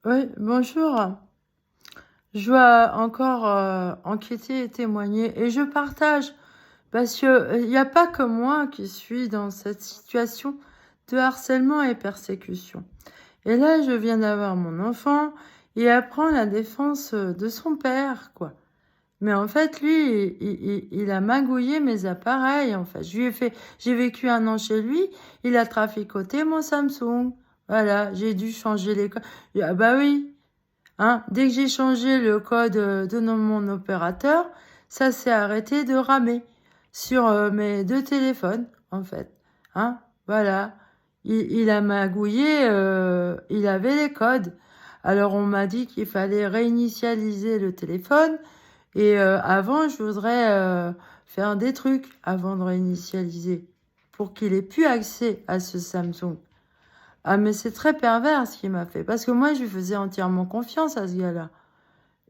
Oui, bonjour. Je dois encore enquêter et témoigner. Et je partage, parce que il n'y a pas que moi qui suis dans cette situation de harcèlement et persécution. Et là, je viens d'avoir mon enfant et apprend la défense de son père, quoi. Mais en fait, lui, il a magouillé mes appareils, en fait. J'ai vécu 1 an chez lui, il a traficoté mon Samsung. Voilà, j'ai dû changer les codes. Ah bah oui, hein, dès que j'ai changé le code mon opérateur, ça s'est arrêté de ramer sur mes 2 téléphones, en fait. Hein, voilà. Il a magouillé, il avait les codes. Alors on m'a dit qu'il fallait réinitialiser le téléphone. Et avant, je voudrais faire des trucs avant de réinitialiser pour qu'il ait plus accès à ce Samsung. Ah, mais c'est très pervers ce qu'il m'a fait. Parce que moi, je lui faisais entièrement confiance à ce gars-là.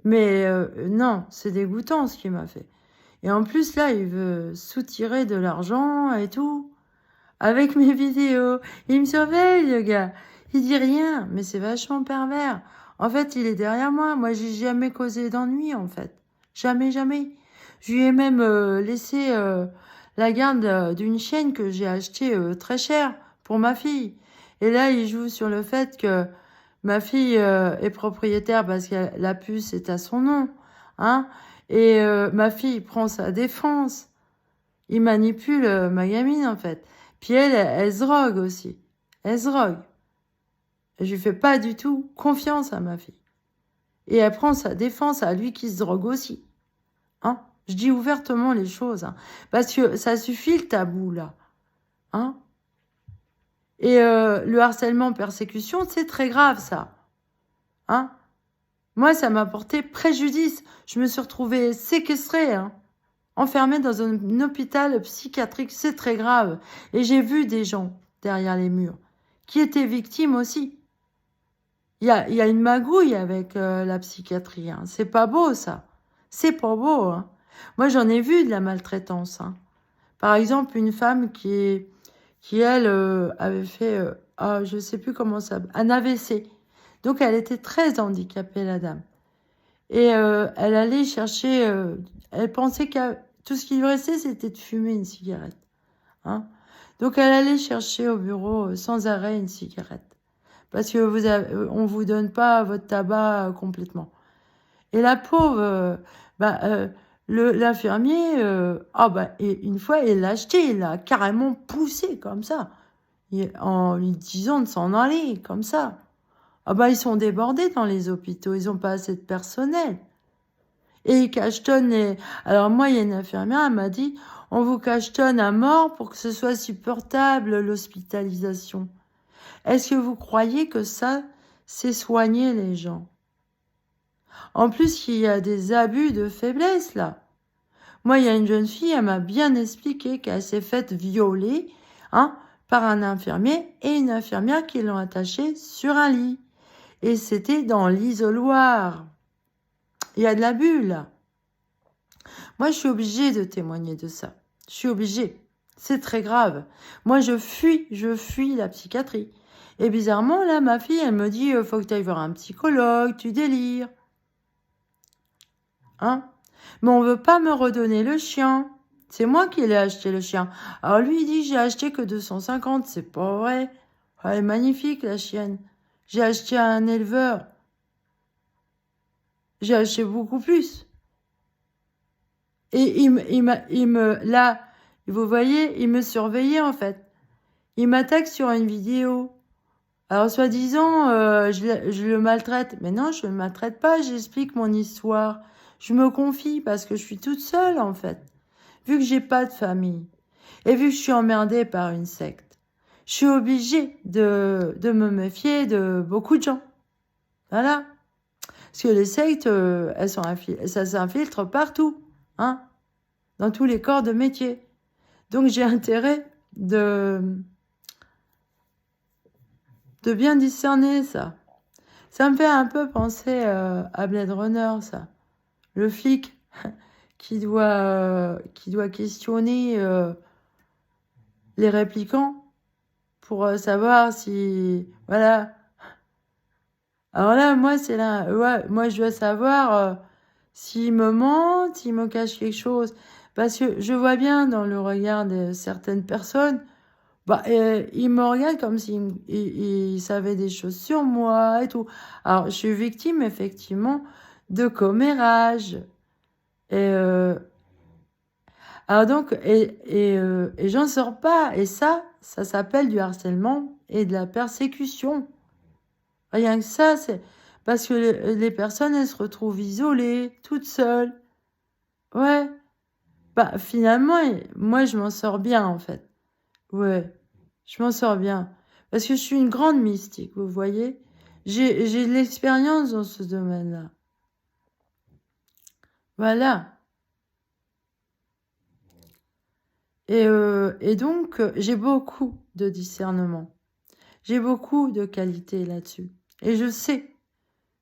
Mais non, c'est dégoûtant ce qu'il m'a fait. Et en plus, là, il veut soutirer de l'argent et tout. Avec mes vidéos. Il me surveille, le gars. Il dit rien, mais c'est vachement pervers. En fait, il est derrière moi. Moi, j'ai jamais causé d'ennui, en fait. Jamais, jamais. Je lui ai même laissé la garde d'une chienne que j'ai achetée très cher pour ma fille. Et là, il joue sur le fait que ma fille est propriétaire parce que la puce est à son nom. Hein. Et ma fille prend sa défense. Il manipule ma gamine, en fait. Puis elle se drogue aussi. Elle se drogue. Et je lui fais pas du tout confiance à ma fille. Et elle prend sa défense à lui qui se drogue aussi. Hein? Je dis ouvertement les choses. Hein. Parce que ça suffit le tabou, là. Hein? Et le harcèlement, persécution, c'est très grave, ça. Hein? Moi, ça m'a porté préjudice. Je me suis retrouvée séquestrée, hein, enfermée dans un hôpital psychiatrique. C'est très grave. Et j'ai vu des gens derrière les murs qui étaient victimes aussi. Il y a une magouille avec la psychiatrie. Hein. C'est pas beau, ça. C'est pas beau. Hein. Moi, j'en ai vu de la maltraitance. Hein. Par exemple, une femme qui elle, avait fait, je sais plus comment ça, un AVC. Donc, elle était très handicapée, la dame. Et elle allait chercher, elle pensait que tout ce qui lui restait, c'était de fumer une cigarette. Hein. Donc, elle allait chercher au bureau sans arrêt une cigarette. Parce que on vous donne pas votre tabac complètement. Et la pauvre, bah, l'infirmier, et une fois, il l'a acheté, il l'a carrément poussé comme ça, en lui disant de s'en aller, comme ça. Ah bah, ils sont débordés dans les hôpitaux, ils ont pas assez de personnel. Et ils cachetonnent les... Alors moi, il y a une infirmière, elle m'a dit, on vous cachetonne à mort pour que ce soit supportable, l'hospitalisation. Est-ce que vous croyez que ça, c'est soigner les gens? En plus, il y a des abus de faiblesse, là. Moi, il y a une jeune fille, elle m'a bien expliqué qu'elle s'est faite violer, hein, par un infirmier et une infirmière qui l'ont attachée sur un lit. Et c'était dans l'isoloir. Il y a de l'abus, là. Moi, je suis obligée de témoigner de ça. Je suis obligée. C'est très grave. Moi, je fuis la psychiatrie. Et bizarrement, là, ma fille, elle me dit, faut que tu ailles voir un psychologue, tu délires. Hein? Mais on veut pas me redonner le chien. C'est moi qui l'ai acheté, le chien. Alors lui, il dit, j'ai acheté que 250. C'est pas vrai. Elle est magnifique, la chienne. J'ai acheté à un éleveur. J'ai acheté beaucoup plus. Et là, vous voyez, il me surveillait, en fait. Il m'attaque sur une vidéo. Alors, soi-disant, je le maltraite. Mais non, je ne le maltraite pas, j'explique mon histoire. Je me confie parce que je suis toute seule, en fait. Vu que j'ai pas de famille. Et vu que je suis emmerdée par une secte. Je suis obligée de me méfier de beaucoup de gens. Voilà. Parce que les sectes, ça s'infiltre partout. Hein, dans tous les corps de métier. Donc, j'ai intérêt de bien discerner ça. Ça me fait un peu penser à Blade Runner, ça. Le flic qui doit questionner les répliquants pour savoir si, voilà, Alors là, moi, c'est là, ouais, moi, je dois savoir s'il me ment, s'il me cache quelque chose. Parce que je vois bien dans le regard de certaines personnes, bah, ils me regardent comme s'ils ils savaient des choses sur moi et tout. Alors, je suis victime, effectivement, de commérage. Et, alors donc, et j'en sors pas. Et ça s'appelle du harcèlement et de la persécution. Rien que ça, c'est parce que les personnes, elles se retrouvent isolées, toutes seules. Ouais. Bah, finalement, moi, je m'en sors bien, en fait. Ouais. Je m'en sors bien. Parce que je suis une grande mystique, vous voyez. J'ai de l'expérience dans ce domaine-là. Voilà. Et donc, j'ai beaucoup de discernement. J'ai beaucoup de qualité là-dessus. Et je sais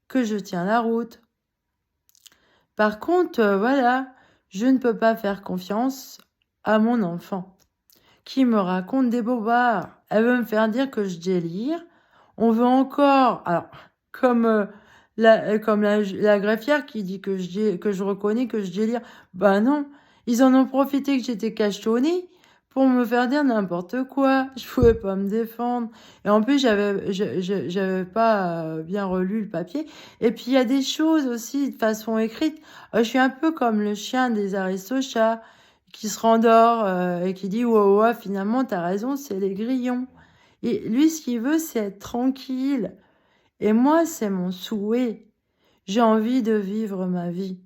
que je tiens la route. Par contre, voilà, je ne peux pas faire confiance à mon enfant qui me raconte des bobards. Elle veut me faire dire que je délire. On veut encore, alors, comme, la greffière qui dit que je reconnais que je délire. Ben non, ils en ont profité que j'étais cachetonnée pour me faire dire n'importe quoi. Je pouvais pas me défendre. Et en plus, j'avais pas bien relu le papier. Et puis, il y a des choses aussi de façon écrite. Je suis un peu comme le chien des Aristochats qui se rendort et qui dit ouais, ouais, finalement, t'as raison, c'est les grillons. Et lui, ce qu'il veut, c'est être tranquille. Et moi, c'est mon souhait. J'ai envie de vivre ma vie.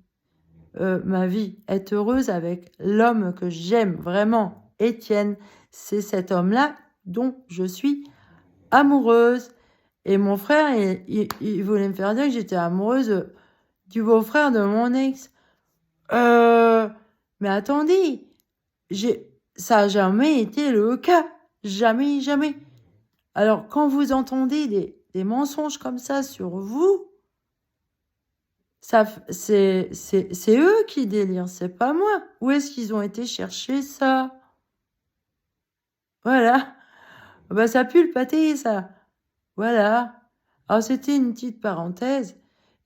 Ma vie, être heureuse avec l'homme que j'aime vraiment. Étienne, c'est cet homme-là dont je suis amoureuse. Et mon frère, il voulait me faire dire que j'étais amoureuse du beau-frère de mon ex. Mais attendez, ça n'a jamais été le cas. Jamais, jamais. Alors, quand vous entendez des mensonges comme ça sur vous, c'est eux qui délirent, c'est pas moi. Où est-ce qu'ils ont été chercher ça? Voilà. Bah, ça pue le pâté, ça. Voilà. Alors, c'était une petite parenthèse.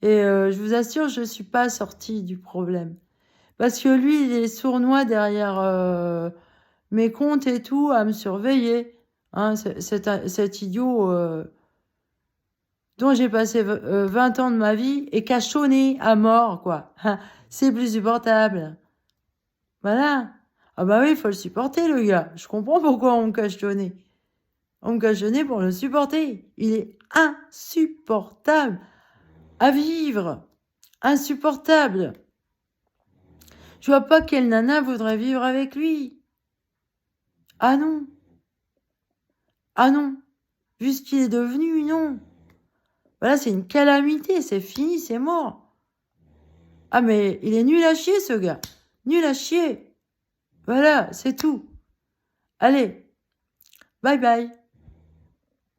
Et je vous assure, je ne suis pas sortie du problème. Parce que lui, il est sournois derrière mes comptes et tout, à me surveiller. Hein, cet idiot dont j'ai passé 20 ans de ma vie est cachonné à mort, quoi. C'est plus supportable. Voilà. Ah bah oui, il faut le supporter, le gars. Je comprends pourquoi on me cachonnait. On me cachonnait pour le supporter. Il est insupportable à vivre. Insupportable. Je vois pas quelle nana voudrait vivre avec lui. Ah non. Ah non. Vu ce qu'il est devenu, non. Voilà, c'est une calamité. C'est fini, c'est mort. Ah mais il est nul à chier, ce gars. Nul à chier. Voilà, c'est tout. Allez, bye bye.